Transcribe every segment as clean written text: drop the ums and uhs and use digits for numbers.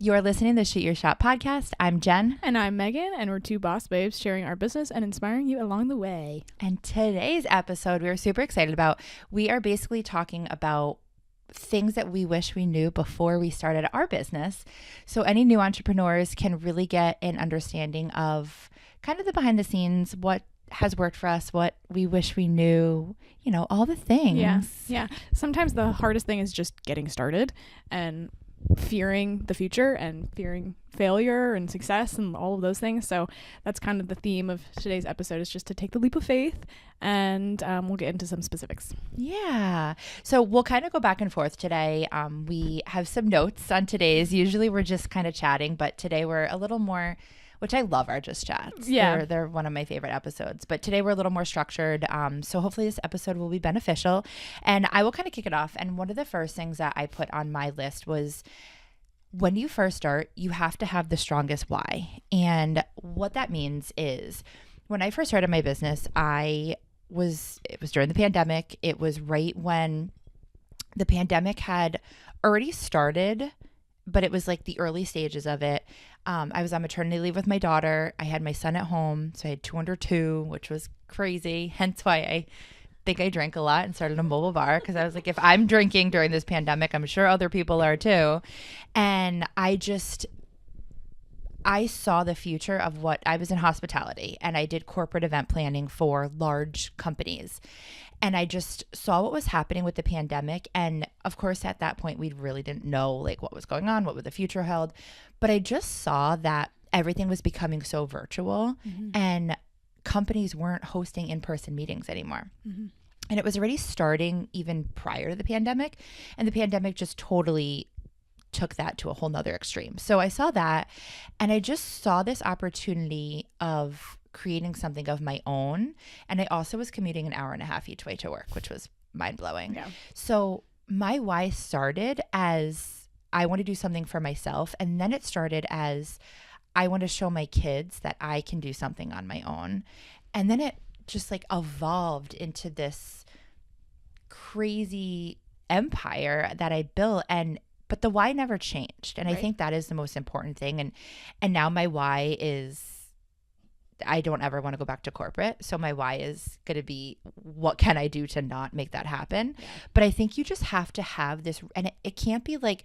You're listening to the Shoot Your Shot podcast. I'm Jen. And I'm Megan, and we're two boss babes sharing our business and inspiring you along the way. And today's episode, we are super excited about. We are basically talking about things that we wish we knew before we started our business. So any new entrepreneurs can really get an understanding of kind of the behind the scenes, what has worked for us, what we wish we knew, you know, all the things. Yeah. Sometimes the hardest thing is just getting started and fearing the future and fearing failure and success and all of those things. So that's kind of the theme of today's episode, is just to take the leap of faith, and we'll get into some specifics. Yeah. So we'll kind of go back and forth today. We have some notes on today's. Usually we're just kind of chatting, but today we're a little more, which I love our just chats. Yeah. They're one of my favorite episodes. But today we're a little more structured. So hopefully this episode will be beneficial. And I will kind of kick it off. And one of the first things that I put on my list was, when you first start, you have to have the strongest why. And what that means is, when I first started my business, it was during the pandemic. It was right when the pandemic had already started, but it was like the early stages of it. I was on maternity leave with my daughter. I had my son at home. So I had 2 under 2, which was crazy. Hence why I think I drank a lot and started a mobile bar, because I was like, if I'm drinking during this pandemic, I'm sure other people are too. And I saw the future of what I was in hospitality, and I did corporate event planning for large companies. And I just saw what was happening with the pandemic. And of course, at that point, we really didn't know like what was going on, what the future held. But I just saw that everything was becoming so virtual, and companies weren't hosting in-person meetings anymore. And it was already starting even prior to the pandemic. And the pandemic just totally took that to a whole nother extreme. So I saw that, and I just saw this opportunity of creating something of my own. And I also was commuting an hour and a half each way to work, which was mind-blowing. Yeah. So my why started as, I want to do something for myself. And then it started as, I want to show my kids that I can do something on my own. And then it just like evolved into this crazy empire that I built. But the why never changed. And I think that is the most important thing. And now my why is, I don't ever want to go back to corporate. So my why is going to be, what can I do to not make that happen? Yeah. But I think you just have to have this, and it can't be like,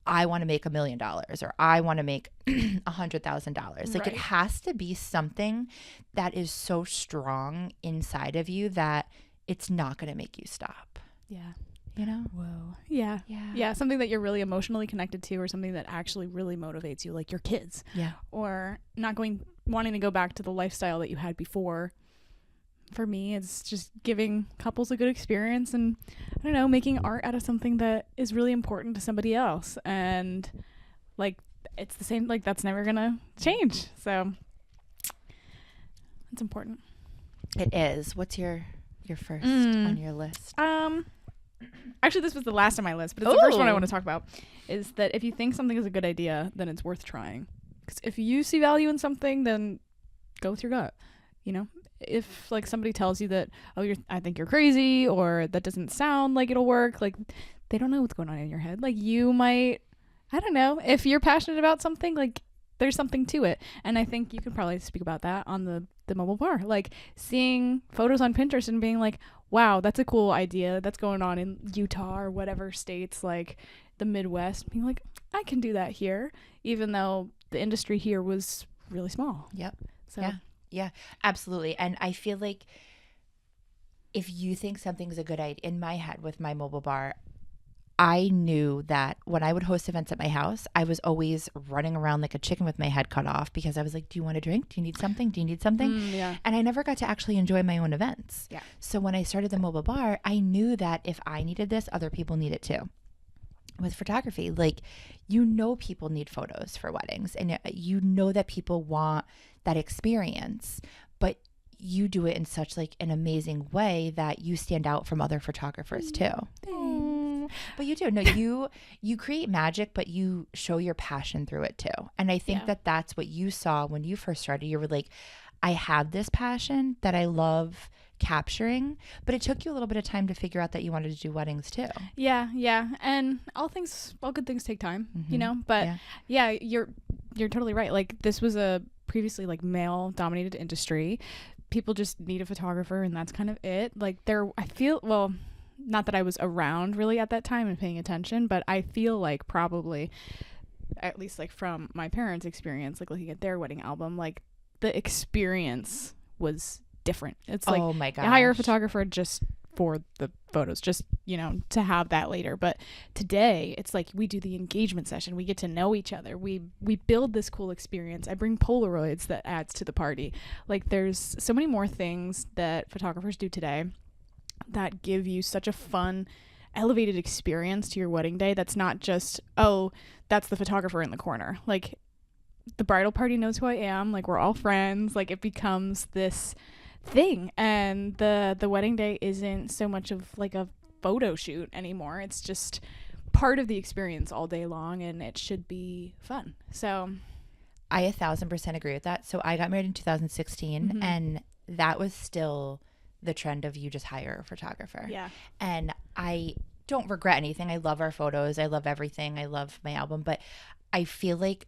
I want to make $1 million or I want to make $100,000. Like, it has to be something that is so strong inside of you that it's not going to make you stop. Yeah. You know? Whoa. Yeah. Something that you're really emotionally connected to, or something that actually really motivates you, like your kids. Yeah. Or wanting to go back to the lifestyle that you had before. For me, it's just giving couples a good experience, and I don't know, making art out of something that is really important to somebody else. And like, it's the same, like, that's never gonna change. So it's important. It is. What's your first on your list? Actually, this was the last on my list, but it's the first one I want to talk about, is that if you think something is a good idea, then it's worth trying. Because if you see value in something, then go with your gut. You know, if like somebody tells you that, I think you're crazy, or that doesn't sound like it'll work, like, they don't know what's going on in your head. Like, you might, I don't know, if you're passionate about something, like, there's something to it. And I think you could probably speak about that on the mobile bar, like seeing photos on Pinterest and being like, wow, that's a cool idea that's going on in Utah or whatever states, like the Midwest, being like, I can do that here, even though the industry here was really small. Yep. So yeah, absolutely. And I feel like if you think something's a good idea, in my head with my mobile bar, I knew that when I would host events at my house, I was always running around like a chicken with my head cut off, because I was like, do you want a drink? Do you need something? Do you need something? Yeah. And I never got to actually enjoy my own events. Yeah. So when I started the mobile bar, I knew that if I needed this, other people need it too. With photography, like, you know, people need photos for weddings, and you know that people want that experience, but you do it in such like an amazing way that you stand out from other photographers too. But you do. No, you create magic, but you show your passion through it too. And I think that that's what you saw when you first started. You were like, I have this passion that I love capturing, but it took you a little bit of time to figure out that you wanted to do weddings too. Yeah. And all good things take time, you know, but yeah, you're totally right. Like, this was a previously like male dominated industry. People just need a photographer and that's kind of it. Like, I feel, well, not that I was around really at that time and paying attention, but I feel like probably, at least like from my parents' experience, like looking at their wedding album, like the experience was different. It's like, oh my gosh, hire a photographer just for the photos, just, you know, to have that later. But today it's like we do the engagement session, we get to know each other, we build this cool experience. I bring Polaroids that adds to the party. Like, there's so many more things that photographers do today that give you such a fun, elevated experience to your wedding day. That's not just, oh, that's the photographer in the corner. Like, the bridal party knows who I am. Like, we're all friends. Like, it becomes this thing, and the wedding day isn't so much of like a photo shoot anymore. It's just part of the experience all day long, and it should be fun. So I 1,000% agree with that. So I got married in 2016, and that was still the trend of you just hire a photographer. Yeah. And I don't regret anything. I love our photos. I love everything. I love my album. But I feel like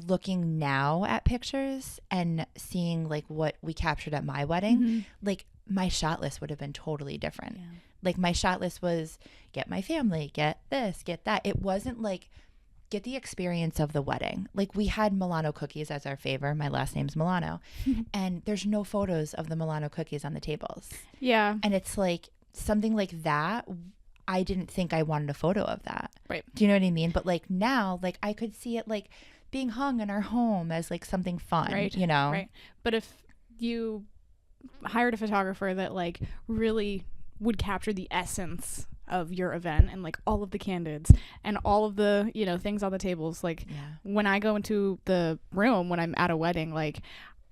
looking now at pictures and seeing like what we captured at my wedding, like my shot list would have been totally different. Yeah. Like, my shot list was get my family, get this, get that. It wasn't like get the experience of the wedding. Like, we had Milano cookies as our favor. My last name's Milano. And there's no photos of the Milano cookies on the tables. Yeah. And it's like something like that. I didn't think I wanted a photo of that. Right. Do you know what I mean? But like now, like I could see it like being hung in our home as like something fun, right. You know? Right. But if you hired a photographer that like really would capture the essence of your event and like all of the candids and all of the, you know, things on the tables, like when I go into the room when I'm at a wedding, like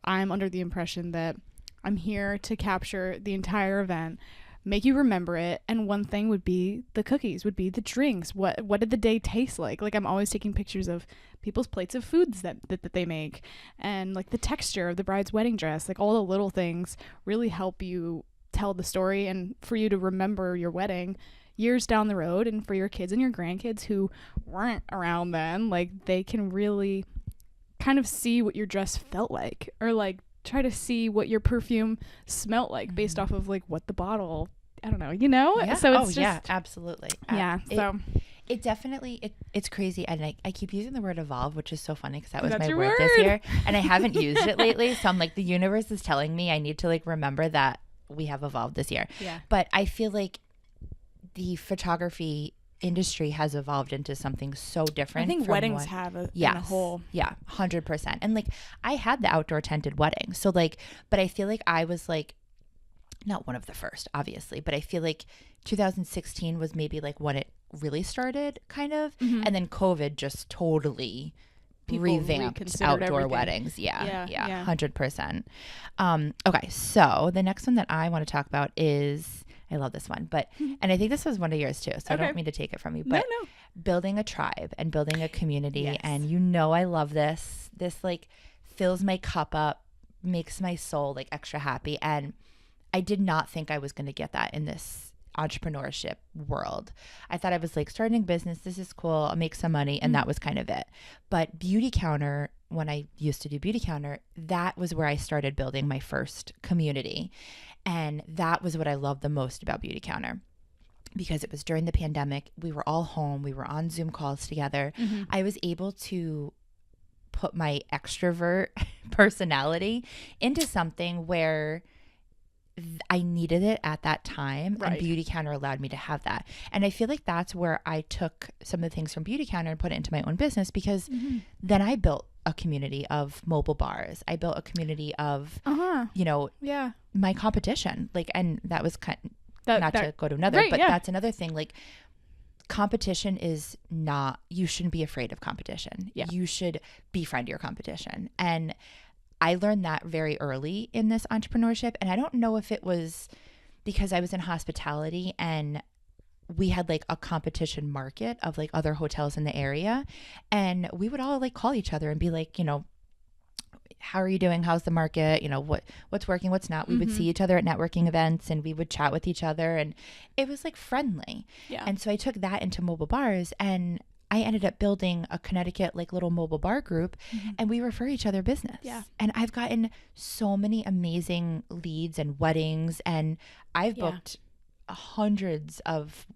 I'm under the impression that I'm here to capture the entire event, make you remember it, and one thing would be the cookies, would be the drinks. What did the day taste like? Like, I'm always taking pictures of people's plates of foods that they make, and like the texture of the bride's wedding dress. Like, all the little things really help you tell the story, and for you to remember your wedding years down the road, and for your kids and your grandkids who weren't around then, like they can really kind of see what your dress felt like, or like try to see what your perfume smelled like based off of like what the bottle, I don't know, you know? Yeah. So it's yeah, absolutely. Yeah. So it definitely, it's crazy. And I keep using the word evolve, which is so funny because that was That's my your word word this year. And I haven't used it lately. So I'm like, the universe is telling me I need to like remember that we have evolved this year. Yeah. But I feel like the photography industry has evolved into something so different. I think weddings have in a whole. Yeah, 100%. And like I had the outdoor tented wedding. So like, but I feel like I was like not one of the first, obviously, but I feel like 2016 was maybe like when it really started kind of. And then COVID just totally revamped outdoor everything. Weddings. Yeah, Yeah. 100%. Okay, so the next one that I want to talk about is, I love this one, but, and I think this was one of yours too, so I don't mean to take it from you, but building a tribe and building a community. And you know, I love this. This like fills my cup up, makes my soul like extra happy. And I did not think I was going to get that in this entrepreneurship world. I thought I was like starting a business. This is cool. I'll make some money. And that was kind of it. But Beauty Counter, when I used to do Beauty Counter, that was where I started building my first community. And that was what I loved the most about Beauty Counter, because it was during the pandemic. We were all home. We were on Zoom calls together. I was able to put my extrovert personality into something where I needed it at that time. And Beauty Counter allowed me to have that. And I feel like that's where I took some of the things from Beauty Counter and put it into my own business, because then I built a community of mobile bars. I built a community of, you know, my competition. Like, and that was not to go to another, but that's another thing. Like, competition is not, you shouldn't be afraid of competition. You should befriend your competition. And I learned that very early in this entrepreneurship. And I don't know if it was because I was in hospitality and we had like a competition market of like other hotels in the area. And we would all like call each other and be like, you know, how are you doing? How's the market? You know, what's working, what's not. We would see each other at networking events and we would chat with each other, and it was like friendly. Yeah. And so I took that into mobile bars, and I ended up building a Connecticut like little mobile bar group, and we refer each other business. Yeah. And I've gotten so many amazing leads and weddings, and I've booked hundreds of,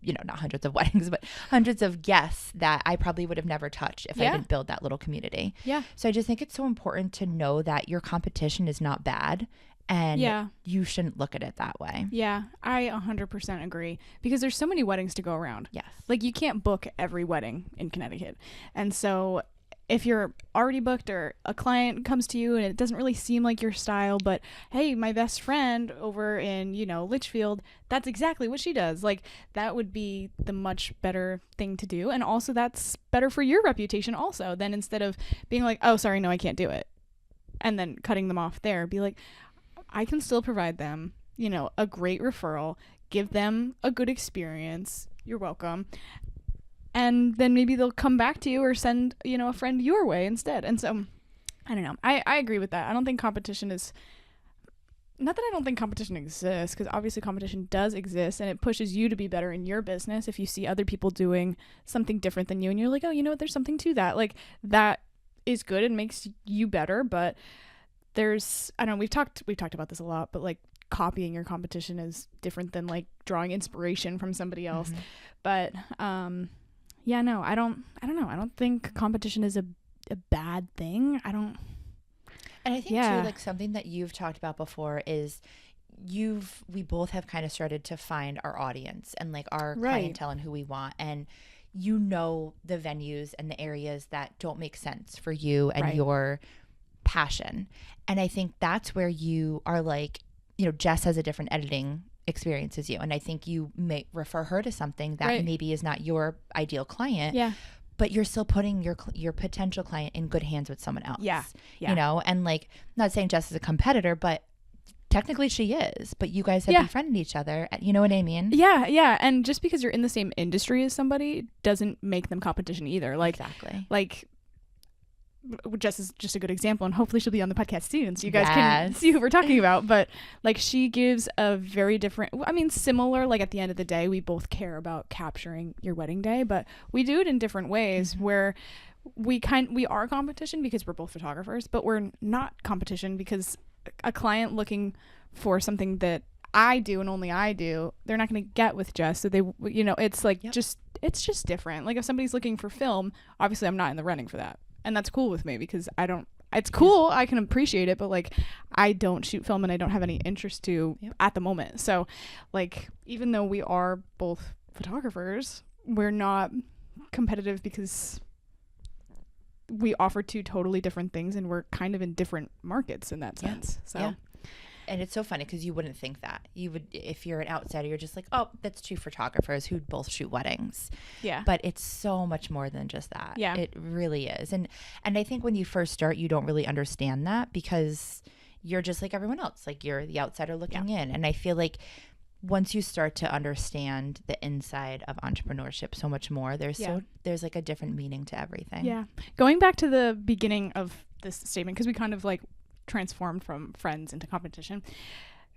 not hundreds of weddings, but hundreds of guests that I probably would have never touched if I didn't build that little community. Yeah. So I just think it's so important to know that your competition is not bad, and you shouldn't look at it that way. Yeah, I 100% agree, because there's so many weddings to go around. Yes. Like, you can't book every wedding in Connecticut. And so if you're already booked, or a client comes to you and it doesn't really seem like your style, but hey, my best friend over in, Litchfield, that's exactly what she does. Like, that would be the much better thing to do. And also that's better for your reputation also, than instead of being like, oh, sorry, no, I can't do it, and then cutting them off there. Be like, I can still provide them, a great referral, give them a good experience. You're welcome. And then maybe they'll come back to you or send, a friend your way instead. And so, I don't know. I agree with that. I don't think competition is, not that I don't think competition exists, because obviously competition does exist, and it pushes you to be better in your business. If you see other people doing something different than you and you're like, oh, you know what, there's something to that. Like, that is good and makes you better. But there's, I don't know, we've talked about this a lot, but like, copying your competition is different than like drawing inspiration from somebody else. But yeah, no, I don't know. I don't think competition is a bad thing. And I think too, like, something that you've talked about before is we both have kind of started to find our audience and like our clientele and who we want, and the venues and the areas that don't make sense for you and your passion. And I think that's where you are like, Jess has a different editing experience as you, and I think you may refer her to something that maybe is not your ideal client, but you're still putting your potential client in good hands with someone else. And like, not saying Jess is a competitor, but technically she is, but you guys have befriended each other, you know what I mean? And just because you're in the same industry as somebody doesn't make them competition either. Like, exactly. Like, Jess is just a good example, and hopefully she'll be on the podcast soon so you guys can see who we're talking about. But like, she gives a very different, similar, like, at the end of the day we both care about capturing your wedding day, but we do it in different ways, where we are competition because we're both photographers, but we're not competition because a client looking for something that I do and only I do, they're not going to get with Jess. So they, it's like, it's just different. Like, if somebody's looking for film, obviously I'm not in the running for that. And that's cool with me, because it's cool. I can appreciate it, but like, I don't shoot film and I don't have any interest to at the moment. So like, even though we are both photographers, we're not competitive because we offer two totally different things and we're kind of in different markets in that sense. And it's so funny because you wouldn't think that. You would, if you're an outsider, you're just like, oh, that's two photographers who both shoot weddings. Yeah. But it's so much more than just that. Yeah. It really is. And I think when you first start, you don't really understand that because you're just like everyone else. Like, you're the outsider looking in. And I feel like once you start to understand the inside of entrepreneurship so much more, there's like a different meaning to everything. Yeah. Going back to the beginning of this statement, because we kind of like transformed from friends into competition.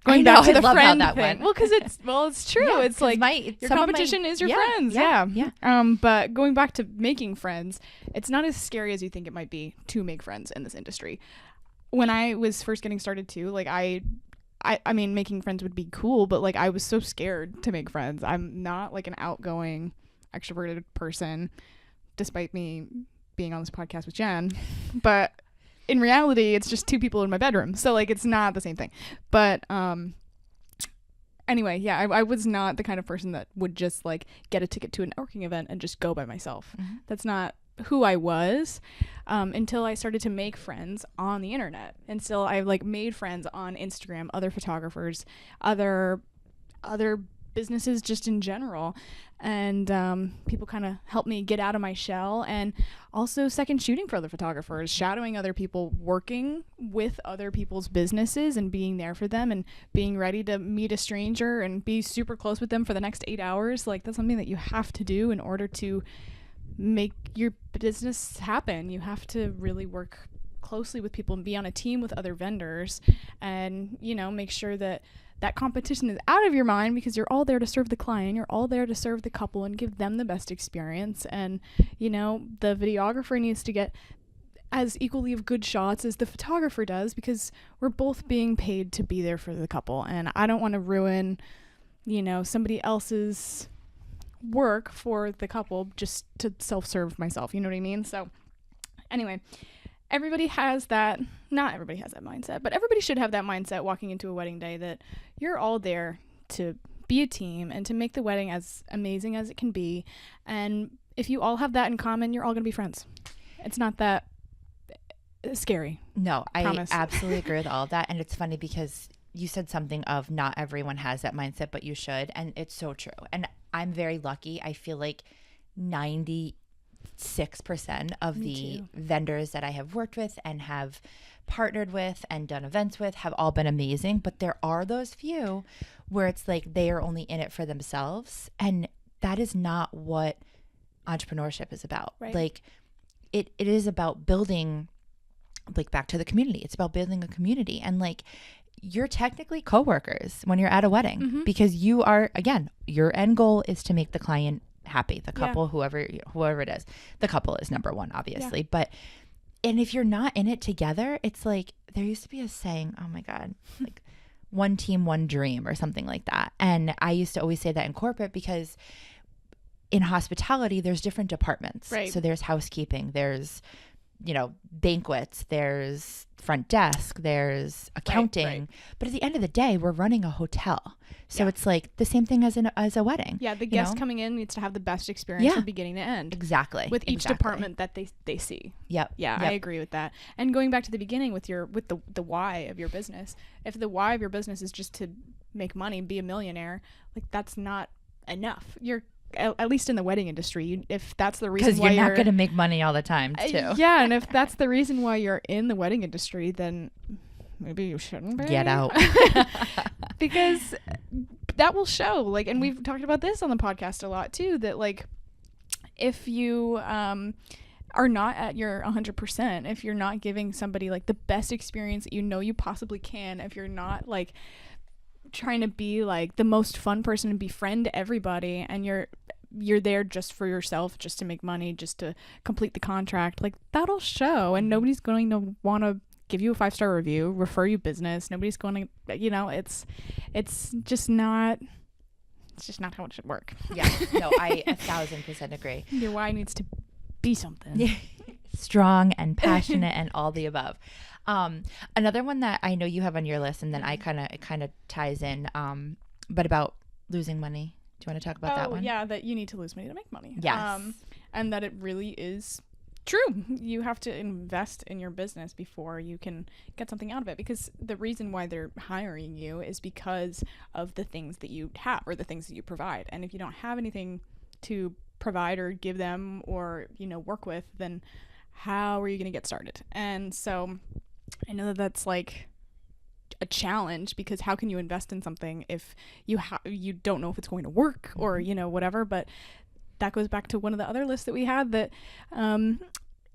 Going back to the friend thing. Went. Well, because it's true. Yeah, it's like your competition is your friends. Yeah. But going back to making friends, it's not as scary as you think it might be to make friends in this industry. When I was first getting started too, like I mean, making friends would be cool, but like, I was so scared to make friends. I'm not like an outgoing, extroverted person, despite me being on this podcast with Jen. But in reality, it's just two people in my bedroom. So like, it's not the same thing. But anyway, I was not the kind of person that would just like get a ticket to a networking event and just go by myself. That's not who I was until I started to make friends on the internet. And still, I like made friends on Instagram, other photographers, other businesses just in general. And people kind of helped me get out of my shell, and also second shooting for other photographers, shadowing other people, working with other people's businesses and being there for them, and being ready to meet a stranger and be super close with them for the next 8 hours. Like, that's something that you have to do in order to make your business happen. You have to really work closely with people and be on a team with other vendors, and, you know, make sure that that competition is out of your mind, because you're all there to serve the client, you're all there to serve the couple and give them the best experience. And, you know, the videographer needs to get as equally of good shots as the photographer does, because we're both being paid to be there for the couple, and I don't want to ruin, you know, somebody else's work for the couple just to self-serve myself, you know what I mean? So anyway, everybody has that, not everybody has that mindset, but everybody should have that mindset walking into a wedding day, that you're all there to be a team and to make the wedding as amazing as it can be. And if you all have that in common, you're all going to be friends. It's not that scary. No, Promise. I absolutely agree with all of that. And it's funny because you said something of not everyone has that mindset, but you should. And it's so true. And I'm very lucky. I feel like 96% of the vendors that I have worked with and have partnered with and done events with have all been amazing. But there are those few where it's like they are only in it for themselves. And that is not what entrepreneurship is about. Right. Like it is about building, like, back to the community. It's about building a community. And like, you're technically coworkers when you're at a wedding, because you are, again, your end goal is to make the client happy, the couple, whoever it is. The couple is number one, obviously. But, and if you're not in it together, it's like, there used to be a saying, oh my God, like one team, one dream, or something like that. And I used to always say that in corporate, because in hospitality, there's different departments. Right. So there's housekeeping, there's, you know, banquets, there's front desk, there's accounting. Right. But at the end of the day, we're running a hotel. So it's like the same thing as a wedding. Yeah, the guest coming in needs to have the best experience from beginning to end. Exactly. With each department that they see. Yep. Yeah, I agree with that. And going back to the beginning with the why of your business, if the why of your business is just to make money, be a millionaire, like, that's not enough. You're, at least in the wedding industry, if that's the reason why you're not going to make money all the time too. Yeah, and if that's the reason why you're in the wedding industry, then maybe you shouldn't be. Get out. Because that will show, like, and we've talked about this on the podcast a lot too, that like, if you are not at your 100%, if you're not giving somebody like the best experience that you know you possibly can, if you're not like trying to be like the most fun person and befriend everybody, and you're there just for yourself, just to make money, just to complete the contract, like, that'll show. And nobody's going to want to give you a 5-star review, refer you business. Nobody's going to, you know, it's just not how it should work. Yeah, no, I 1,000% agree. Your why needs to be something. Strong and passionate and all the above. Another one that I know you have on your list, and then it kind of ties in, but about losing money. Do you want to talk about that one? Yeah, that you need to lose money to make money. Yes. And that it really is true. You have to invest in your business before you can get something out of it, because the reason why they're hiring you is because of the things that you have, or the things that you provide. And if you don't have anything to provide or give them, or, you know, work with, then how are you going to get started? And so I know that that's like a challenge, because how can you invest in something if you don't know if it's going to work, or, you know, whatever. But that goes back to one of the other lists that we had, that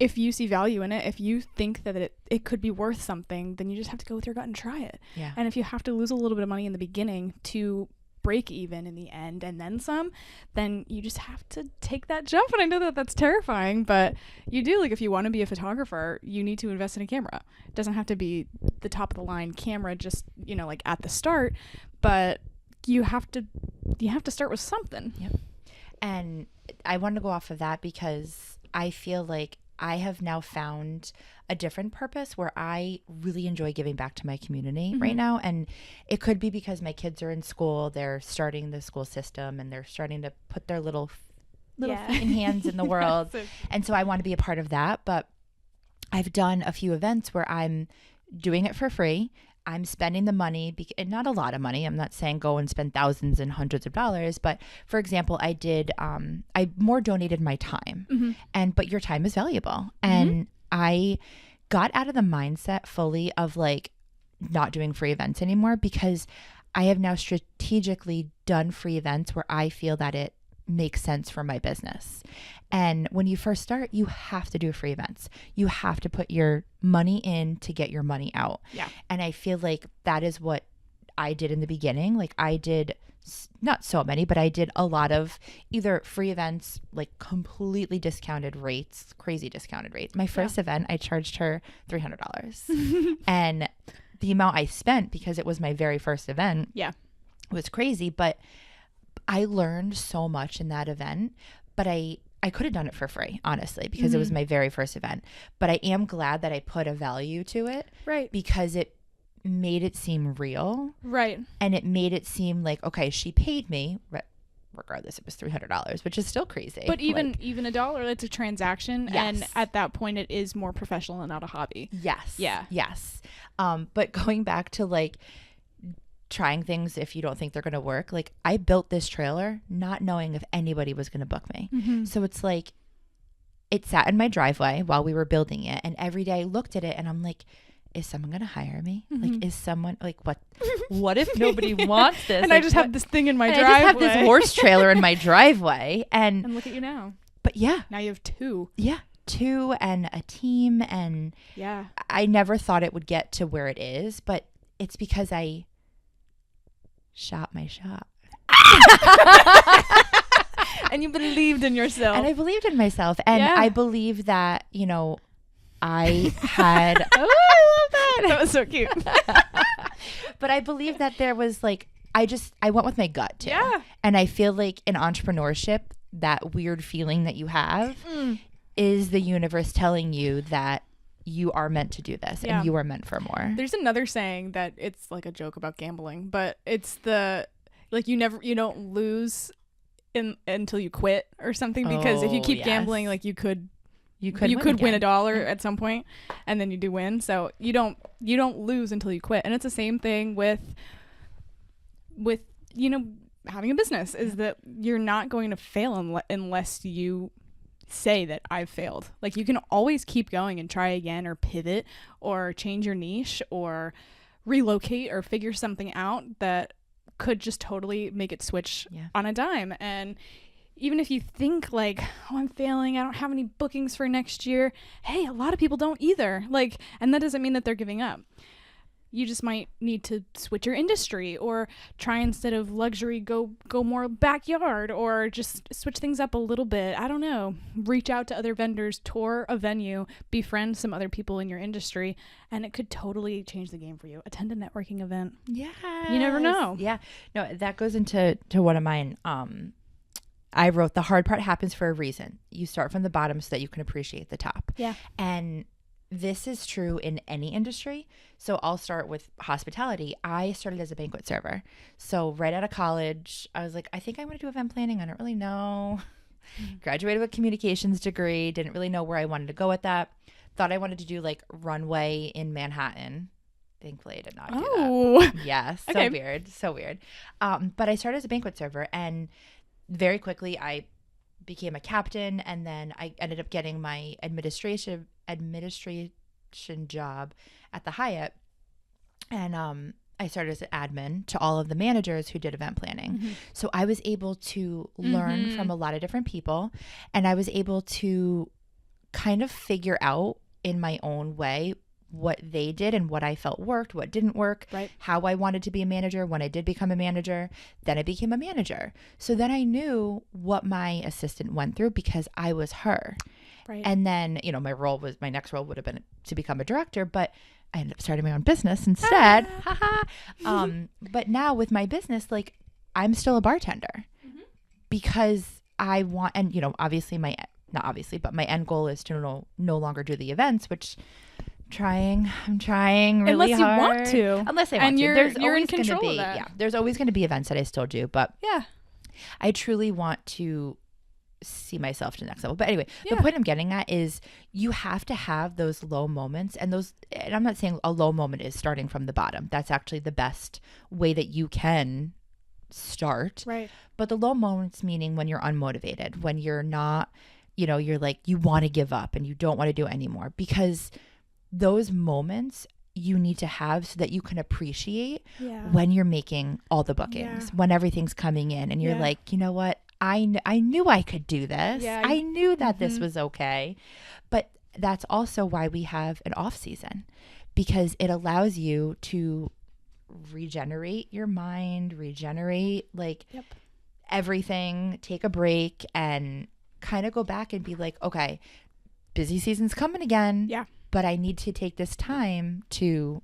if you see value in it, if you think that it could be worth something, then you just have to go with your gut and try it. Yeah. And if you have to lose a little bit of money in the beginning to break even in the end and then some, then you just have to take that jump. And I know that that's terrifying, but you do. Like, if you want to be a photographer, you need to invest in a camera. It doesn't have to be the top of the line camera, just, you know, like at the start, but you have to start with something. Yep. And I wanted to go off of that because I feel like I have now found a different purpose where I really enjoy giving back to my community right now. And it could be because my kids are in school, they're starting the school system, and they're starting to put their little feet and hands in the world. And so I want to be a part of that. But I've done a few events where I'm doing it for free. I'm spending the money, and not a lot of money. I'm not saying go and spend thousands and hundreds of dollars, but for example, I did, I more donated my time, but your time is valuable. And I got out of the mindset fully of like not doing free events anymore, because I have now strategically done free events where I feel that it makes sense for my business. And when you first start, you have to do free events. You have to put your money in to get your money out. Yeah. And I feel like that is what I did in the beginning. Like I did not so many, but I did a lot of either free events, like completely discounted rates, crazy discounted rates. My first event, I charged her $300. And the amount I spent, because it was my very first event, was crazy. But I learned so much in that event. But I could have done it for free, honestly, because it was my very first event. But I am glad that I put a value to it. Right. Because it made it seem real. Right. And it made it seem like, okay, she paid me, regardless, it was $300, which is still crazy. But even $1, it's a transaction. Yes. And at that point, it is more professional and not a hobby. Yes. Yeah. Yes. But going back to like trying things if you don't think they're going to work, like I built this trailer not knowing if anybody was going to book me. So it's like it sat in my driveway while we were building it, and every day I looked at it and I'm like, is someone going to hire me? Like, is someone like, what if nobody wants this? And like, I just have this thing in my driveway. I just have this horse trailer in my driveway. And look at you now. But yeah. Now you have 2. Yeah. 2 and a team. And I never thought it would get to where it is, but it's because I shot my shot. And you believed in yourself. And I believed in myself. And I believe that, you know, I had oh, I love that. That was so cute. But I believe that there was like I went with my gut too. Yeah. And I feel like in entrepreneurship, that weird feeling that you have is the universe telling you that you are meant to do this and you are meant for more. There's another saying that it's like a joke about gambling, but it's the like you don't lose until you quit or something, because if you keep gambling, like you could win $1 at some point, and then you do win. So you don't lose until you quit. And it's the same thing with having a business, is that you're not going to fail unless you say that I've failed. Like you can always keep going and try again, or pivot, or change your niche, or relocate, or figure something out that could just totally make it switch on a dime. And even if you think like, oh, I'm failing, I don't have any bookings for next year. Hey, a lot of people don't either. Like, and that doesn't mean that they're giving up. You just might need to switch your industry, or try, instead of luxury, go more backyard, or just switch things up a little bit. I don't know. Reach out to other vendors, tour a venue, befriend some other people in your industry, and it could totally change the game for you. Attend a networking event. Yeah. You never know. Yeah. No, that goes into one of mine. I wrote, the hard part happens for a reason. You start from the bottom so that you can appreciate the top. Yeah. And this is true in any industry. So I'll start with hospitality. I started as a banquet server. So right out of college, I was like, I think I want to do event planning. I don't really know. Graduated with a communications degree. Didn't really know where I wanted to go with that. Thought I wanted to do like runway in Manhattan. Thankfully, I did not do that. Yeah, so weird. So weird. But I started as a banquet server, and very quickly I became a captain, and then I ended up getting my administration job at the Hyatt, and I started as an admin to all of the managers who did event planning. So I was able to learn from a lot of different people, and I was able to kind of figure out in my own way what they did and what I felt worked, what didn't work, how I wanted to be a manager. When I did become a manager, then I became a manager. So then I knew what my assistant went through because I was her. Right. And then, my next role would have been to become a director, but I ended up starting my own business instead. But now with my business, like I'm still a bartender because I want, and obviously my end goal is to no longer do the events, which I'm trying really hard. Unless you want to. Unless I want to. You're in control of that. Yeah, there's always going to be events that I still do, but I truly want to see myself to the next level. But anyway, the point I'm getting at is you have to have those low moments, and I'm not saying a low moment is starting from the bottom. That's actually the best way that you can start. Right. But the low moments, meaning when you're unmotivated, when you're not, you're like, you want to give up and you don't want to do it anymore, because those moments you need to have so that you can appreciate when you're making all the bookings, when everything's coming in and you're like, you know what? I knew I could do this. Yeah, I knew that this was okay. But that's also why we have an off season, because it allows you to regenerate your mind, regenerate like everything, take a break, and kind of go back and be like, okay, busy season's coming again. Yeah. But I need to take this time to,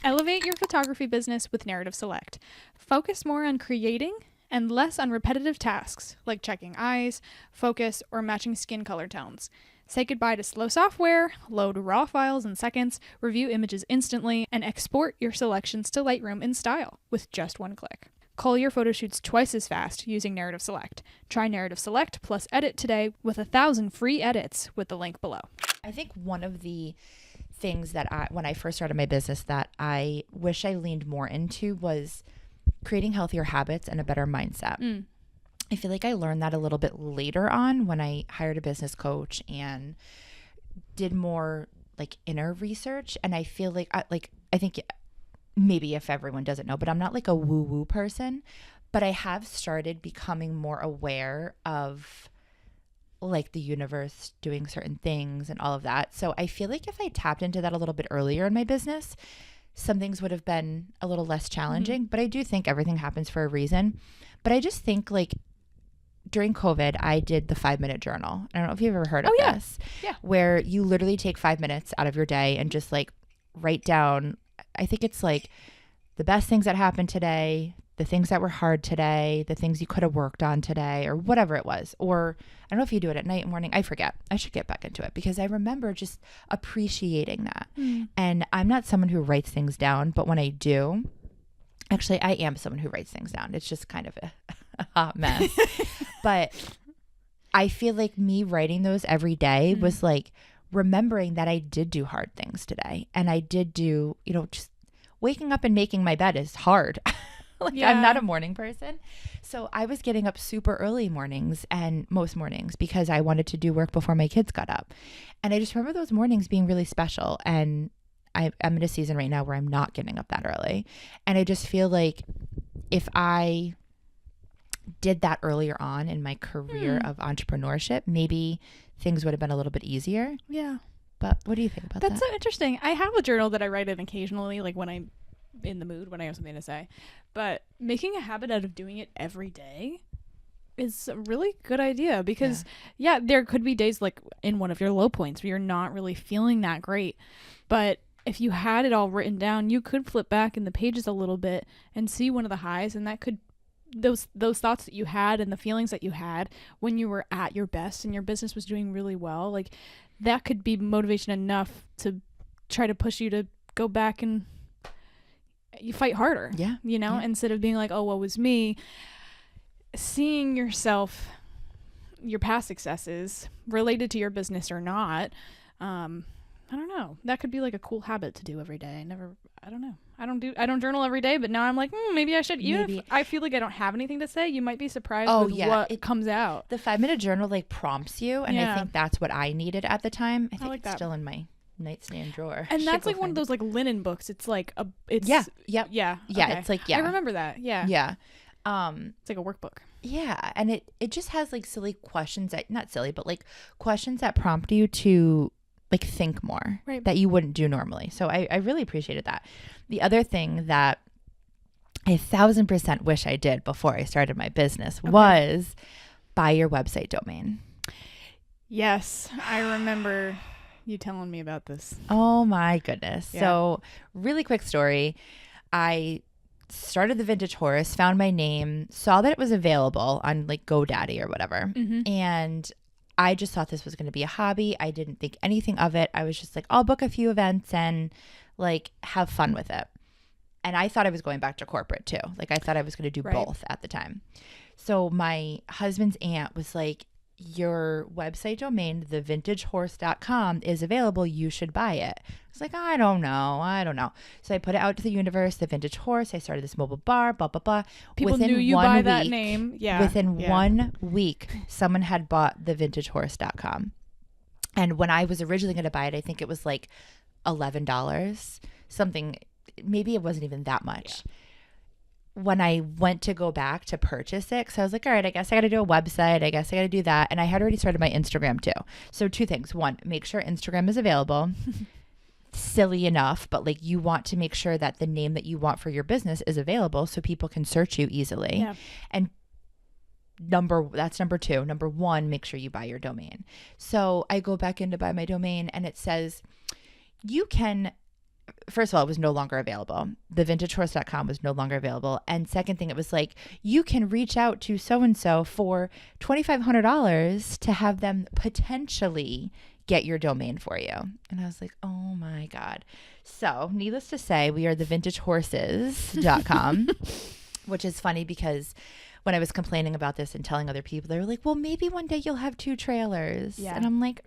Elevate your photography business with Narrative Select. Focus more on creating and less on repetitive tasks like checking eyes, focus, or matching skin color tones. Say goodbye to slow software, load raw files in seconds, review images instantly, and export your selections to Lightroom in style with just one click. Call your photo shoots twice as fast using Narrative Select. Try Narrative Select plus Edit today with 1,000 free edits with the link below. I think one of the things that when I first started my business that I wish I leaned more into was creating healthier habits and a better mindset. I feel like I learned that a little bit later on when I hired a business coach and did more like inner research. And I feel like I think maybe if everyone doesn't know, but I'm not like a woo-woo person, but I have started becoming more aware of like the universe doing certain things and all of that. So I feel like if I tapped into that a little bit earlier in my business, some things would have been a little less challenging. But I do think everything happens for a reason. But I just think like during COVID, I did the 5-minute journal. I don't know if you've ever heard of this. Yeah. Where you literally take 5 minutes out of your day and just like write down, I think it's like the best things that happened today, the things that were hard today, the things you could have worked on today, or whatever it was. Or I don't know if you do it at night, morning. I forget. I should get back into it because I remember just appreciating that. And I'm not someone who writes things down, but when I do, actually, I am someone who writes things down. It's just kind of a hot mess. But I feel like me writing those every day was like remembering that I did do hard things today. And I did do, just waking up and making my bed is hard. I'm not a morning person. So I was getting up super early mornings and most mornings because I wanted to do work before my kids got up. And I just remember those mornings being really special. And I'm in a season right now where I'm not getting up that early. And I just feel like if I did that earlier on in my career of entrepreneurship, maybe things would have been a little bit easier. Yeah. But what do you think about that? That's so interesting. I have a journal that I write in occasionally, like when I'm in the mood, when I have something to say. But making a habit out of doing it every day is a really good idea because, there could be days like in one of your low points where you're not really feeling that great. But if you had it all written down, you could flip back in the pages a little bit and see one of the highs, and that could those thoughts that you had and the feelings that you had when you were at your best and your business was doing really well, like that could be motivation enough to try to push you to go back and you fight harder. Instead of being like, oh, what was me? Seeing yourself, your past successes related to your business or not, I don't know. That could be like a cool habit to do every day. I don't know. I don't journal every day, but now I'm like, maybe I should. Even if I feel like I don't have anything to say, you might be surprised with what comes out. The 5-minute journal like prompts you, and I think that's what I needed at the time. I think like it's still in my nightstand drawer. And that's like one of those like linen books. It's like it's okay. It's like I remember that. Yeah. It's like a workbook. Yeah, and it just has like silly questions that not silly, but like questions that prompt you to like think more that you wouldn't do normally. So I really appreciated that. The other thing that I 1,000% wish I did before I started my business was buy your website domain. Yes, I remember you telling me about this. Oh my goodness. Yeah. So really quick story. I started the Vintage Horse, found my name, saw that it was available on like GoDaddy or whatever. And I just thought this was going to be a hobby. I didn't think anything of it. I was just like, I'll book a few events and like have fun with it. And I thought I was going back to corporate too. Like I thought I was going to do both at the time. So my husband's aunt was like, your website domain, thevintagehorse.com, is available. You should buy it. I was like, I don't know. So I put it out to the universe, the Vintage Horse. I started this mobile bar, blah, blah, blah. People knew you by that name. Yeah. Within 1 week, someone had bought thevintagehorse.com. And when I was originally going to buy it, I think it was like $11, something. Maybe it wasn't even that much. when I went to go back to purchase it, so I was like, all right, I guess I got to do a website. I guess I got to do that. And I had already started my Instagram too. So 2 things. 1, make sure Instagram is available. Silly enough, but like you want to make sure that the name that you want for your business is available so people can search you easily. Yeah. And that's number 2. Number 1, make sure you buy your domain. So I go back in to buy my domain and it says you can, first of all, it was no longer available. TheVintageHorse.com was no longer available. And second thing, it was like, you can reach out to so-and-so for $2,500 to have them potentially get your domain for you. And I was like, oh my God. So needless to say, we are TheVintageHorses.com, which is funny because when I was complaining about this and telling other people, they were like, well, maybe one day you'll have 2 trailers. Yeah. And I'm like,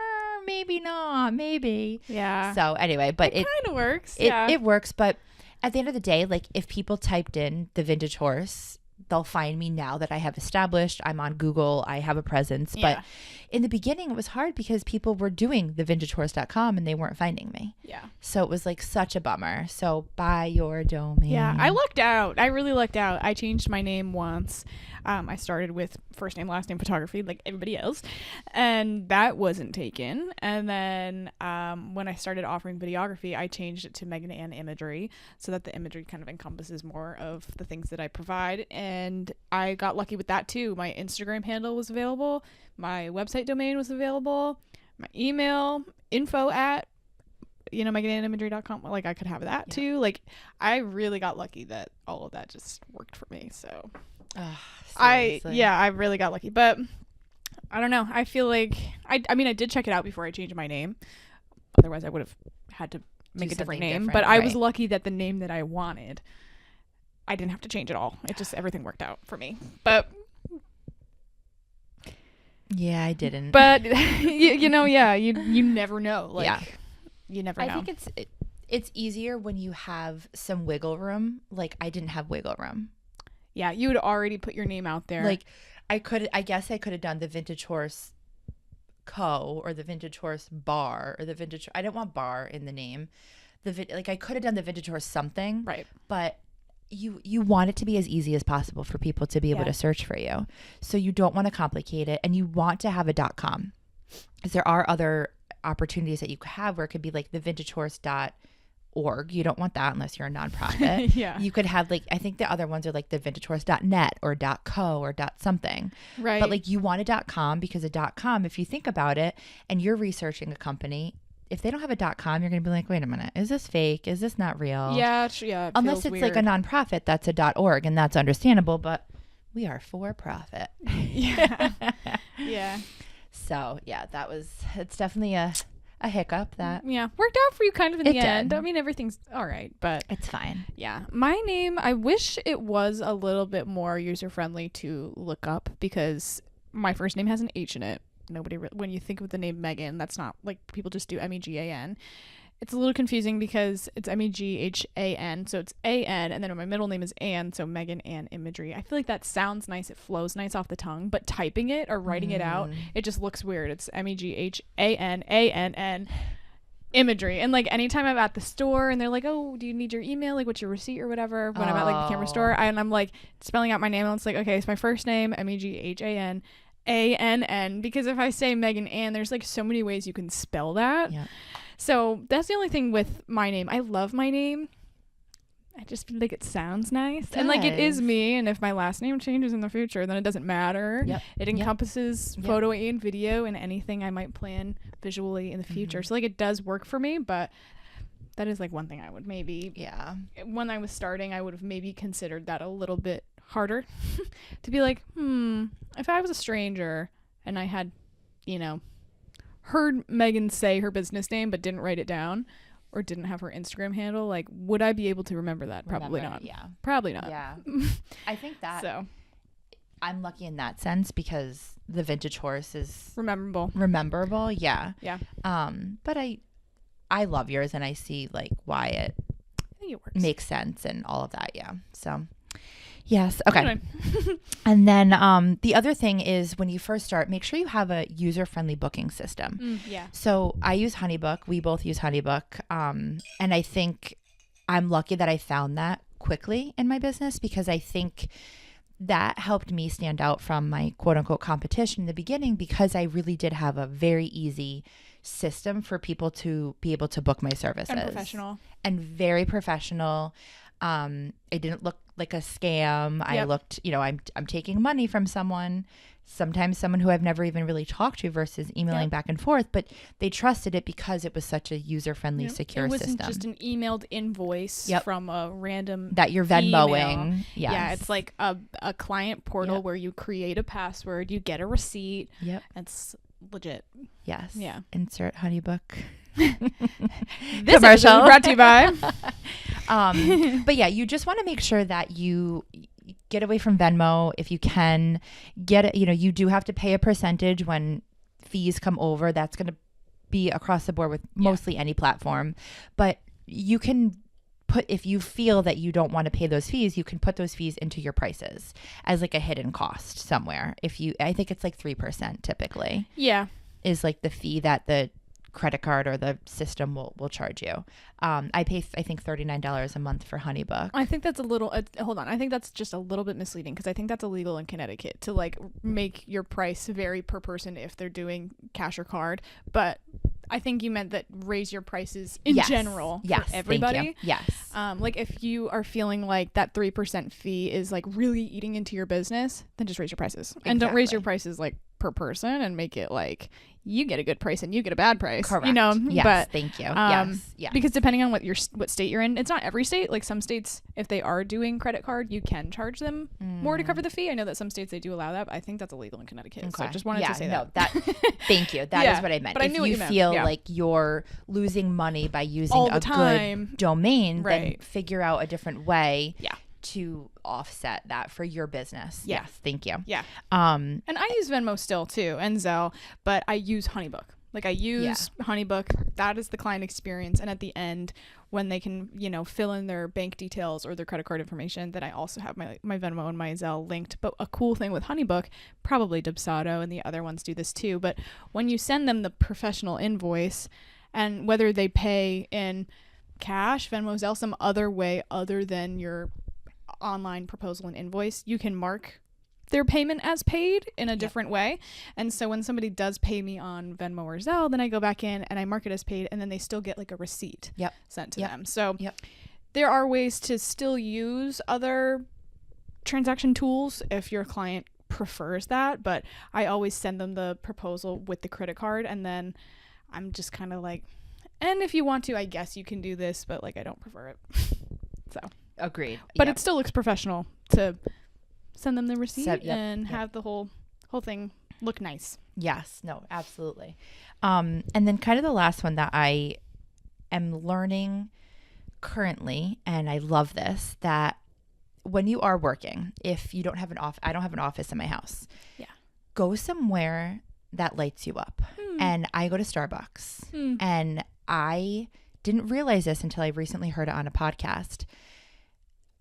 maybe not, maybe. Yeah. So anyway, but it kind of works. It works. But at the end of the day, like if people typed in The Vintage Horse, they'll find me now that I have established. I'm on Google. I have a presence. Yeah. But in the beginning, it was hard because people were doing TheVintageHorse.com and they weren't finding me. Yeah. So it was like such a bummer. So buy your domain. Yeah. I lucked out. I really lucked out. I changed my name once. I started with first name, last name photography like everybody else. And that wasn't taken. And then when I started offering videography, I changed it to Meghan and Imagery so that the imagery kind of encompasses more of the things that I provide. And I got lucky with that too. My Instagram handle was available. My website domain was available. My email, info at, MeghanAndImagery.com. Like I could have that too. Like I really got lucky that all of that just worked for me. So I really got lucky. But I don't know. I feel like I did check it out before I changed my name. Otherwise I would have had to make a different name. But I was lucky that the name that I wanted, I didn't have to change it all. It just, everything worked out for me. But yeah, I didn't. But you never know. Like you never know. I think it's easier when you have some wiggle room. Like I didn't have wiggle room. Yeah, you would already put your name out there. Like I guess I could have done the Vintage Horse Co. or the Vintage Horse Bar or the Vintage. I didn't want bar in the name. I could have done the Vintage Horse something. Right. But you want it to be as easy as possible for people to be able to search for you. So you don't want to complicate it, and you want to have a .com, because there are other opportunities that you could have where it could be like thevintagehorse.org. You don't want that unless you're a nonprofit. Yeah. You could have I think the other ones are like thevintagehorse.net or .co or .something. Right. But like you want a .com, because a .com, if you think about it and you're researching a company, if they don't have a .com, you're going to be like, wait a minute, is this fake? Is this not real? Yeah. Unless it's weird. Like a nonprofit that's a .org, and that's understandable, but we are for profit. Yeah. Yeah. So yeah, it's definitely a hiccup that worked out for you kind of in the end. Did. I mean, everything's all right, but it's fine. Yeah. My name, I wish it was a little bit more user friendly to look up, because my first name has an H in it. When you think of the name Meghan, that's not like, people just do Megan. It's a little confusing because it's Meghan, so it's AN, and then my middle name is Ann, so Meghan and Imagery. I feel like that sounds nice, it flows nice off the tongue, but typing it or writing it out, it just looks weird. It's MEGHANANN Imagery. And like anytime I'm at the store and they're like, oh, do you need your email, like what's your receipt or whatever, when I'm at like the camera store, and I'm like spelling out my name, and it's like, okay, it's my first name, MEGHANANN, because if I say Meghan Ann, there's like so many ways you can spell that. Yeah. So that's the only thing with my name. I love my name. I just feel like it sounds nice. And like it is me, and if my last name changes in the future, then it doesn't matter. Yep. It encompasses photo and video and anything I might plan visually in the future. So like it does work for me, but that is like one thing I would maybe when I was starting, I would have maybe considered that a little bit harder to be like, if I was a stranger and I had, heard Meghan say her business name but didn't write it down or didn't have her Instagram handle, like, would I be able to remember that? Probably not. Yeah. Probably not. Yeah. I think that so I'm lucky in that sense because the Vintage Horse is rememberable. Yeah. Yeah. But I love yours, and I see like why it makes sense and all of that. Yeah. So yes. Okay. Anyway. And then the other thing is, when you first start, make sure you have a user-friendly booking system. Yeah. So I use HoneyBook. We both use HoneyBook. And I think I'm lucky that I found that quickly in my business, because I think that helped me stand out from my quote unquote competition in the beginning, because I really did have a very easy system for people to be able to book my services. And professional. And very professional. I didn't look like a scam. I looked, I'm taking money from someone, sometimes someone who I've never even really talked to, versus emailing back and forth, but they trusted it because it was such a user-friendly, secure system. It wasn't just an emailed invoice from a random that you're Venmoing. Email. Yes. Yeah, it's like a client portal where you create a password, you get a receipt. Yep. It's legit. Yes. Yeah. Insert HoneyBook. This commercial brought to you by. But yeah, you just want to make sure that you get away from Venmo if you can. Get it. You do have to pay a percentage when fees come over. That's going to be across the board with mostly any platform. But you can if you feel that you don't want to pay those fees, you can put those fees into your prices as like a hidden cost somewhere. I think it's like 3% typically. Yeah. Is like the fee that the credit card or the system will charge you. I pay I think $39 a month for HoneyBook. I think that's a little hold on. I think that's just a little bit misleading, because I think that's illegal in Connecticut to like make your price vary per person if they're doing cash or card. But I think you meant that raise your prices in general for everybody. Thank you. Yes. Like if you are feeling like that 3% fee is like really eating into your business, then just raise your prices. Exactly. And don't raise your prices like per person and make it like you get a good price and you get a bad price. Correct. Yes, but thank you. Yes. Because depending on what state you're in, it's not every state. Like some states, if they are doing credit card, you can charge them more to cover the fee. I know that some states they do allow that, but I think that's illegal in Connecticut. Okay. So I just wanted to say that. Thank you. That is what I meant. But if I knew what you feel meant. like you're losing money by using all a the time. good domain, Right. then figure out a different way. Yeah. To offset that for your business. Yeah. Yes, thank you. Yeah. And I use Venmo still too, and Zelle, but I use HoneyBook. Like I use HoneyBook. That is the client experience, and at the end, when they can, fill in their bank details or their credit card information, then I also have my Venmo and my Zelle linked. But a cool thing with HoneyBook, probably Dubsado and the other ones do this too, but when you send them the professional invoice, and whether they pay in cash, Venmo, Zelle, some other way other than your online proposal and invoice, you can mark their payment as paid in a different way. And so when somebody does pay me on Venmo or Zelle, then I go back in and I mark it as paid, and then they still get like a receipt sent to them. So there are ways to still use other transaction tools if your client prefers that, but I always send them the proposal with the credit card, and then I'm just kind of like, and if you want to, I guess you can do this, but like I don't prefer it. So agreed. But it still looks professional to send them the receipt and have the whole thing look nice. Yes. No, absolutely. And then kind of the last one that I am learning currently, and I love this, that when you are working, if you don't have I don't have an office in my house. Yeah. Go somewhere that lights you up. And I go to Starbucks. And I didn't realize this until I recently heard it on a podcast.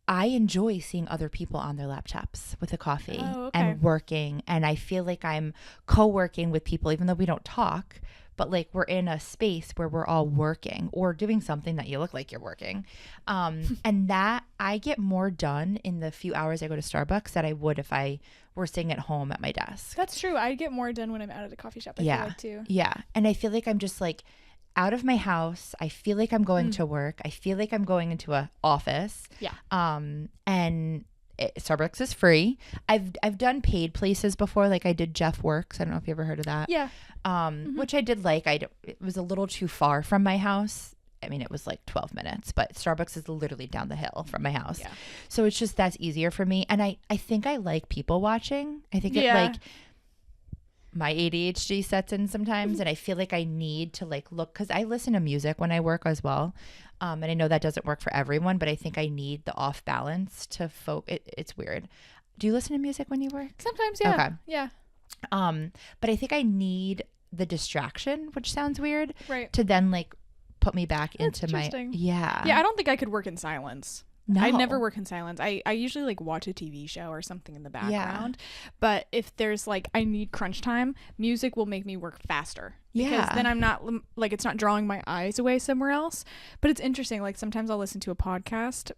I enjoy seeing other people on their laptops with a coffee and working. And I feel like I'm co-working with people, even though we don't talk, but like we're in a space where we're all working or doing something that you look like you're working. And that I get more done in the few hours I go to Starbucks than I would if I were sitting at home at my desk. That's true. I get more done when I'm out at a coffee shop. I feel like too. Yeah. And I feel like I'm just like out of my house. I feel like I'm going to work. I feel like I'm going into an office. Yeah. And Starbucks is free. I've done paid places before. Like I did Jeff Works. I don't know if you ever heard of that. Yeah. Which I did like. It was a little too far from my house. I mean, it was like 12 minutes, but Starbucks is literally down the hill from my house. Yeah. So it's just, that's easier for me. And I think I like people watching. I think it like my ADHD sets in sometimes, and I feel like I need to like look, because I listen to music when I work as well. And I know that doesn't work for everyone, but I think I need the off balance to it's weird. Do you listen to music when you work? Sometimes, yeah. Okay. Yeah. But I think I need the distraction, which sounds weird, right, to then like put me back into my Yeah, I don't think I could work in silence. No. I never work in silence. I usually like watch a TV show or something in the background. But if there's like, I need crunch time, music will make me work faster. Because then I'm not like, it's not drawing my eyes away somewhere else. But it's interesting. Like sometimes I'll listen to a podcast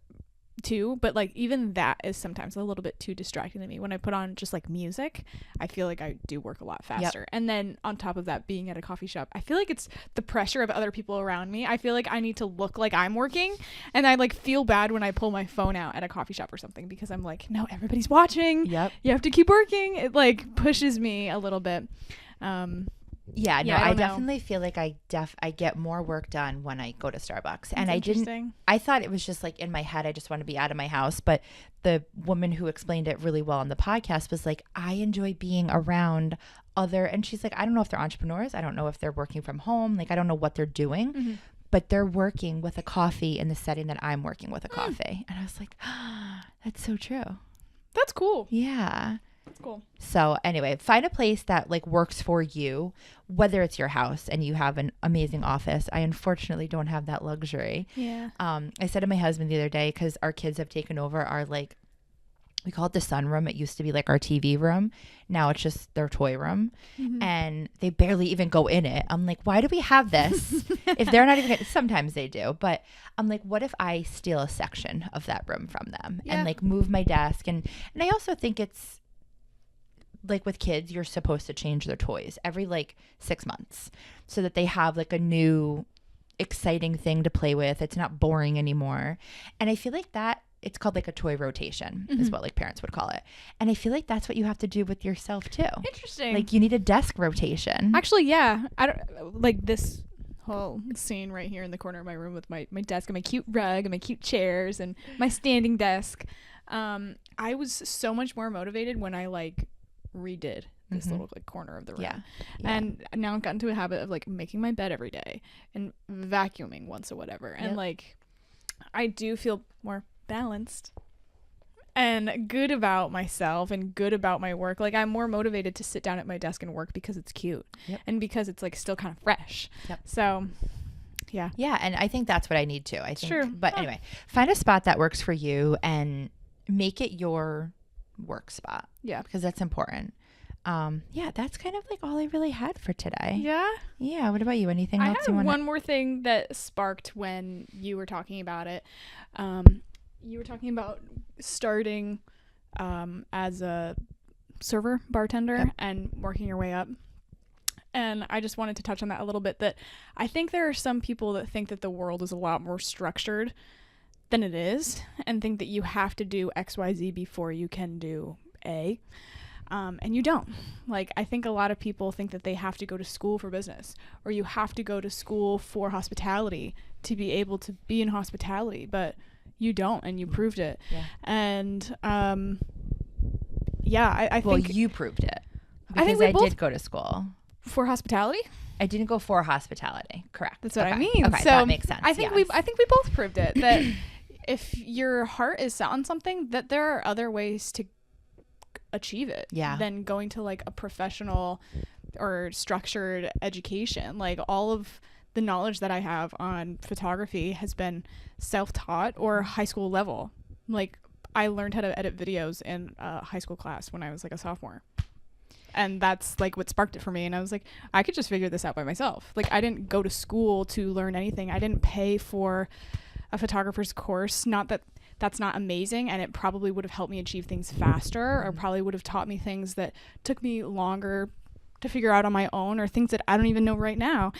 too, but like even that is sometimes a little bit too distracting to me. When I put on just like music, I feel like I do work a lot faster. Yep. And then on top of that, being at a coffee shop, I feel like it's the pressure of other people around me. I feel like I need to look like I'm working, and I like feel bad when I pull my phone out at a coffee shop or something, because I'm like, no, everybody's watching. Yep. You have to keep working. It like pushes me a little bit. Yeah, no, I definitely feel like I get more work done when I go to Starbucks. And I thought it was just like in my head, I just want to be out of my house. But the woman who explained it really well on the podcast was like, I enjoy being around and she's like, I don't know if they're entrepreneurs. I don't know if they're working from home. Like, I don't know what they're doing, but they're working with a coffee in the setting that I'm working with a coffee. And I was like, that's so true. That's cool. Yeah. Cool. So anyway, find a place that like works for you, whether it's your house and you have an amazing office. I unfortunately don't have that luxury. Yeah. I said to my husband the other day, because our kids have taken over our like, we call it the sunroom. It used to be like our TV room. Now it's just their toy room, and they barely even go in it. I'm like, why do we have this? If they're not even, sometimes they do, but I'm like, what if I steal a section of that room from them and like move my desk? And I also think it's, like with kids, you're supposed to change their toys every like 6 months so that they have like a new exciting thing to play with. It's not boring anymore. And I feel like that it's called like a toy rotation is what like parents would call it. And I feel like that's what you have to do with yourself too. Interesting. Like you need a desk rotation. Actually, yeah. I don't like this whole scene right here in the corner of my room with my desk and my cute rug and my cute chairs and my standing desk. I was so much more motivated when I like redid this little like corner of the room. Yeah. And now I've gotten to a habit of like making my bed every day and vacuuming once or whatever. And like I do feel more balanced and good about myself and good about my work. Like I'm more motivated to sit down at my desk and work because it's cute and because it's like still kind of fresh. So yeah. And I think that's what I need too. I think. True. But anyway, find a spot that works for you and make it your work spot. Yeah. Because that's important. That's kind of like all I really had for today. Yeah. What about you? Anything else you want? One more thing that sparked when you were talking about it. You were talking about starting as a server bartender and working your way up. And I just wanted to touch on that a little bit, that I think there are some people that think that the world is a lot more structured than it is, and think that you have to do XYZ before you can do A. And you don't. Like, I think a lot of people think that they have to go to school for business, or you have to go to school for hospitality to be able to be in hospitality, but you don't, and you proved it. And I think... Well, you proved it. Because I did go to school. For hospitality? I didn't go for hospitality. Correct. That's what I mean. Okay, so that makes sense. I think we both proved it, that if your heart is set on something, that there are other ways to achieve it than going to like a professional or structured education. Like all of the knowledge that I have on photography has been self-taught or high school level. Like I learned how to edit videos in a high school class when I was like a sophomore. And that's like what sparked it for me. And I was like, I could just figure this out by myself. Like I didn't go to school to learn anything. I didn't pay for a photographer's course. Not that that's not amazing, and it probably would have helped me achieve things faster, or probably would have taught me things that took me longer to figure out on my own, or things that I don't even know right now.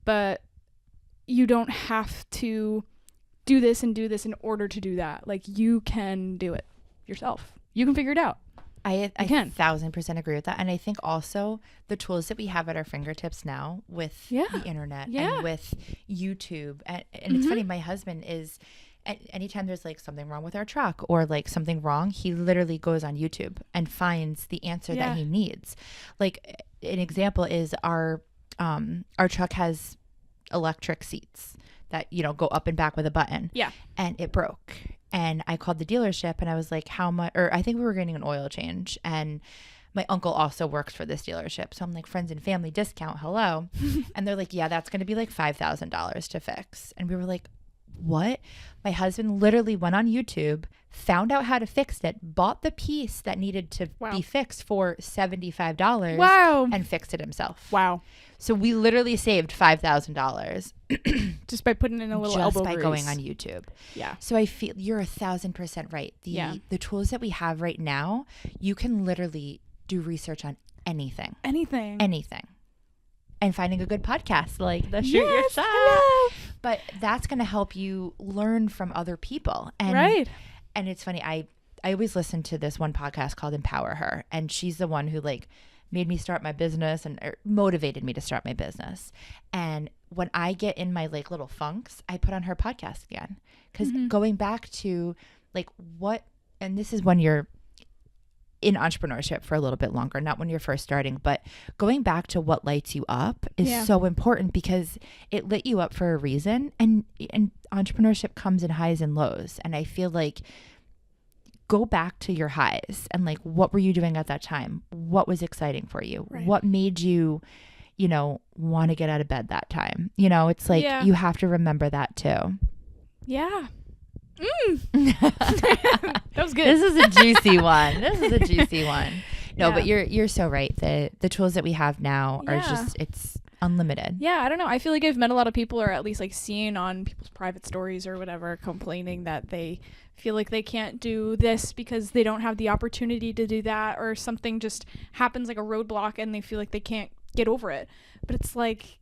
But you don't have to do this in order to do that. Like you can do it yourself. You can figure it out. I can 1,000% agree with that. And I think also the tools that we have at our fingertips now with the internet and with YouTube. And it's funny, my husband is, anytime there's like something wrong with our truck or like something wrong, he literally goes on YouTube and finds the answer that he needs. Like an example is our truck has electric seats that, go up and back with a button. Yeah. And it broke. And I called the dealership and I was like, how much, or I think we were getting an oil change. And my uncle also works for this dealership. So I'm like, friends and family discount, hello. And they're like, yeah, that's going to be like $5,000 to fix. And we were like, what? My husband literally went on YouTube, found out how to fix it, bought the piece that needed to be fixed for $75. Wow. And fixed it himself. Wow. So we literally saved $5,000 just by putting in a little elbow grease. Going on YouTube. Yeah. So I feel you're 1,000% right. The tools that we have right now, you can literally do research on anything. And finding a good podcast like the Shoot Your Shot. Hello. But that's going to help you learn from other people. And, and it's funny. I always listen to this one podcast called Empower Her. And she's the one who like made me start my business and motivated me to start my business. And when I get in my like little funks, I put on her podcast again. Because going back to like what, and this is when you're in entrepreneurship for a little bit longer, not when you're first starting, but going back to what lights you up is so important because it lit you up for a reason. And entrepreneurship comes in highs and lows. And I feel like go back to your highs and like, what were you doing at that time? What was exciting for you? What made you, you know, want to get out of bed that time? You know, it's like, you have to remember that too. Yeah. That was good. This is a juicy one. No, but you're so right. The tools that we have now are just, it's unlimited. Yeah, I don't know. I feel like I've met a lot of people, or at least like seeing on people's private stories or whatever, complaining that they feel like they can't do this because they don't have the opportunity to do that, or something just happens like a roadblock and they feel like they can't get over it. But it's like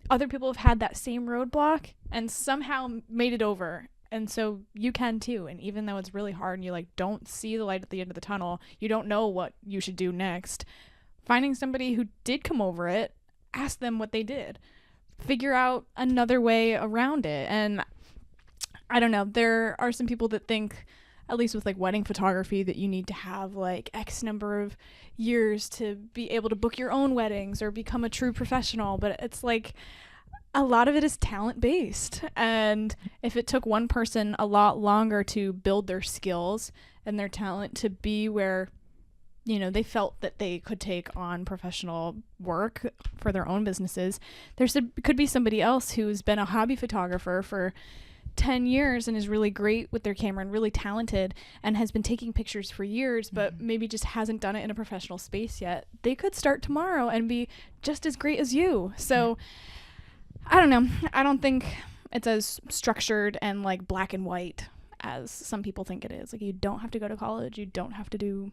other people have had that same roadblock and somehow made it over. And so you can too. And even though it's really hard and you like don't see the light at the end of the tunnel, you don't know what you should do next, finding somebody who did come over it, ask them what they did, figure out another way around it. And I don't know, there are some people that think, at least with like wedding photography, that you need to have like X number of years to be able to book your own weddings or become a true professional. But it's like, a lot of it is talent based. And if it took one person a lot longer to build their skills and their talent to be where, you know, they felt that they could take on professional work for their own businesses, could be somebody else who's been a hobby photographer for 10 years and is really great with their camera and really talented and has been taking pictures for years, but maybe just hasn't done it in a professional space yet. They could start tomorrow and be just as great as you. So I don't know. I don't think it's as structured and like black and white as some people think it is. Like, you don't have to go to college. You don't have to do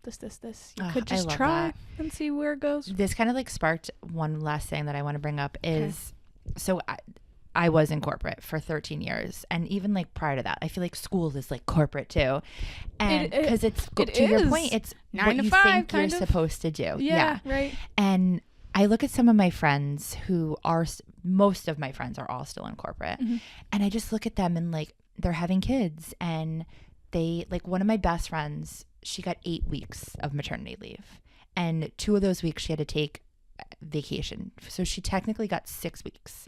this. You could just try and see where it goes. This kind of like sparked one last thing that I want to bring up is, so I was in corporate for 13 years. And even like prior to that, I feel like school is like corporate too. And because to your point, it's 9 to 5, what you think you're supposed to do. Yeah, right. And I look at some of my friends most of my friends are all still in corporate. And I just look at them and like, they're having kids, and they like, one of my best friends, she got 8 weeks of maternity leave, and 2 of those weeks she had to take vacation. So she technically got 6 weeks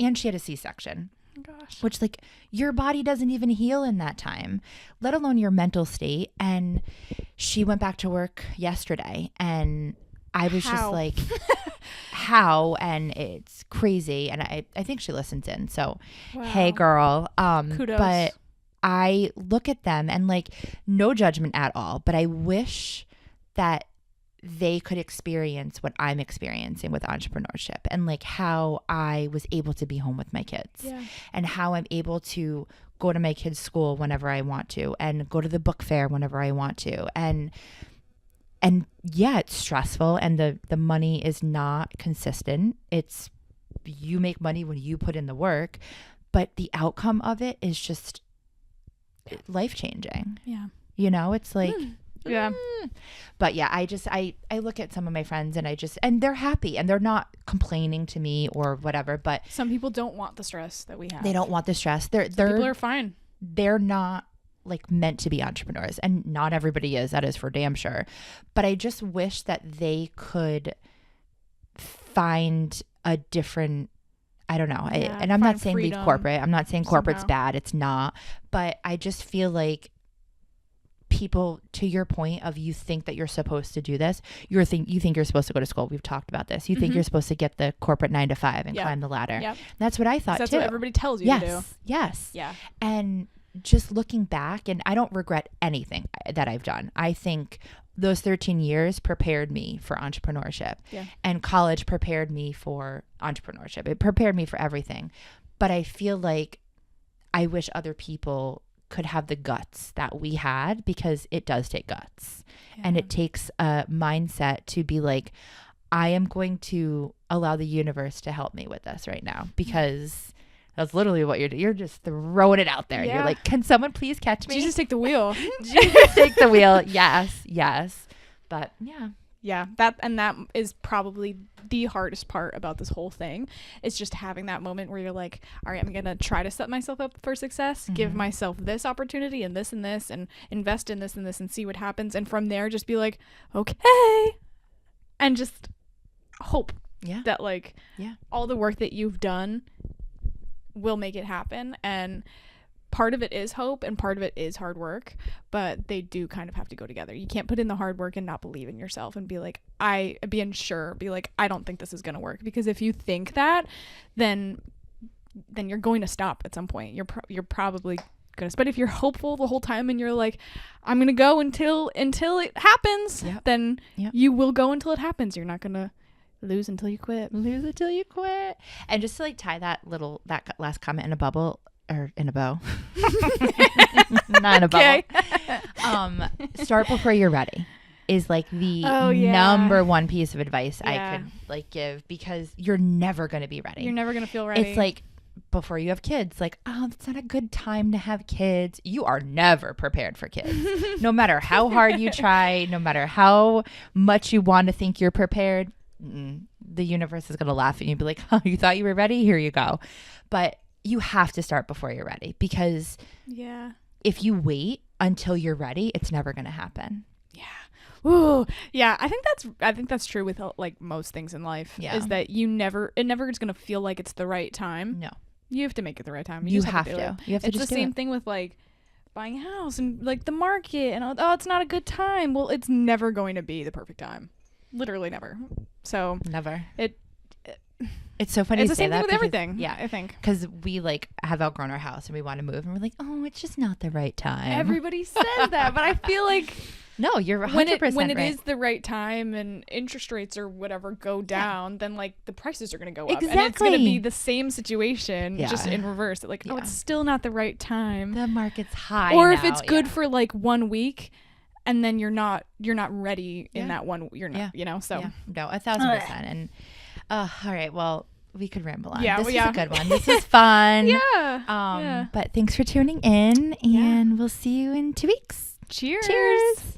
and she had a C-section. Gosh. Which like, your body doesn't even heal in that time, let alone your mental state. And she went back to work yesterday, and I was just like, how? And it's crazy. And I think she listens in. So, hey, girl. Kudos. But I look at them and like, no judgment at all. But I wish that they could experience what I'm experiencing with entrepreneurship, and like how I was able to be home with my kids, and how I'm able to go to my kids' school whenever I want to, and go to the book fair whenever I want to. And yeah, it's stressful, and the money is not consistent. It's, you make money when you put in the work, but the outcome of it is just life-changing. Yeah. You know, it's like, yeah. But yeah, I look at some of my friends and they're happy and they're not complaining to me or whatever, but some people don't want the stress that we have. They don't want the stress. People are fine. They're not like meant to be entrepreneurs, and not everybody is. That is for damn sure. But I just wish that they could find a different, I don't know. And I'm not saying leave corporate. I'm not saying corporate's bad. It's not. But I just feel like people, to your point of, you think that you're supposed to do this, you think you're supposed to go to school. We've talked about this. You think you're supposed to get the corporate 9 to 5 and climb the ladder. Yep. That's what I thought That's too. what everybody tells you to do. Yes. Yeah. And just looking back, and I don't regret anything that I've done. I think those 13 years prepared me for entrepreneurship, and college prepared me for entrepreneurship. It prepared me for everything. But I feel like I wish other people could have the guts that we had, because it does take guts, and it takes a mindset to be like, I am going to allow the universe to help me with this right now, because that's literally what you're just throwing it out there. You're like, can someone please catch me? Jesus, take the wheel. Jesus, take the wheel. Yes. But yeah, that is probably the hardest part about this whole thing. It's just having that moment where you're like, all right, I'm going to try to set myself up for success, give myself this opportunity and this, and invest in this and see what happens. And from there, just be like, okay. And just hope that like all the work that you've done will make it happen. And part of it is hope and part of it is hard work, but they do kind of have to go together. You can't put in the hard work and not believe in yourself and be like, I don't think this is going to work. Because if you think that, then you're going to stop at some point. You're probably going to, but if you're hopeful the whole time and you're like, I'm going to go until it happens, then you will go until it happens. You're not going to lose until you quit. And just to like tie that last comment in a bubble, or in a bow, not in a bubble. Start before you're ready is like the number one piece of advice I could like give, because you're never going to be ready. You're never going to feel ready. It's like before you have kids, like, oh, it's not a good time to have kids. You are never prepared for kids. No matter how hard you try, no matter how much you want to think you're prepared, the universe is going to laugh at you and be like, oh, you thought you were ready? Here you go. But you have to start before you're ready, because if you wait until you're ready, it's never going to happen. Ooh, yeah. I think that's true with like most things in life. Is that it never is going to feel like it's the right time. No, you have to make it the right time. You have to. You have to. It's the same thing with like buying a house and like the market and it's not a good time. Well, it's never going to be the perfect time. Literally never. So never. It's so funny. It's to the same say thing that with everything. Yeah, I think because we like have outgrown our house and we want to move, and we're like, oh, it's just not the right time. Everybody says that, but I feel like no, you're 100% when it right. is the right time and interest rates or whatever go down, then like the prices are going to go up, exactly. and it's going to be the same situation, just in reverse. Like, oh, it's still not the right time. The market's high, or now. If it's good for like 1 week, and then you're not ready in that one. You're not, So no, 1,000%. And all right, well, we could ramble on. Yeah, this was a good one. This was fun. Yeah. But thanks for tuning in, and we'll see you in 2 weeks. Cheers.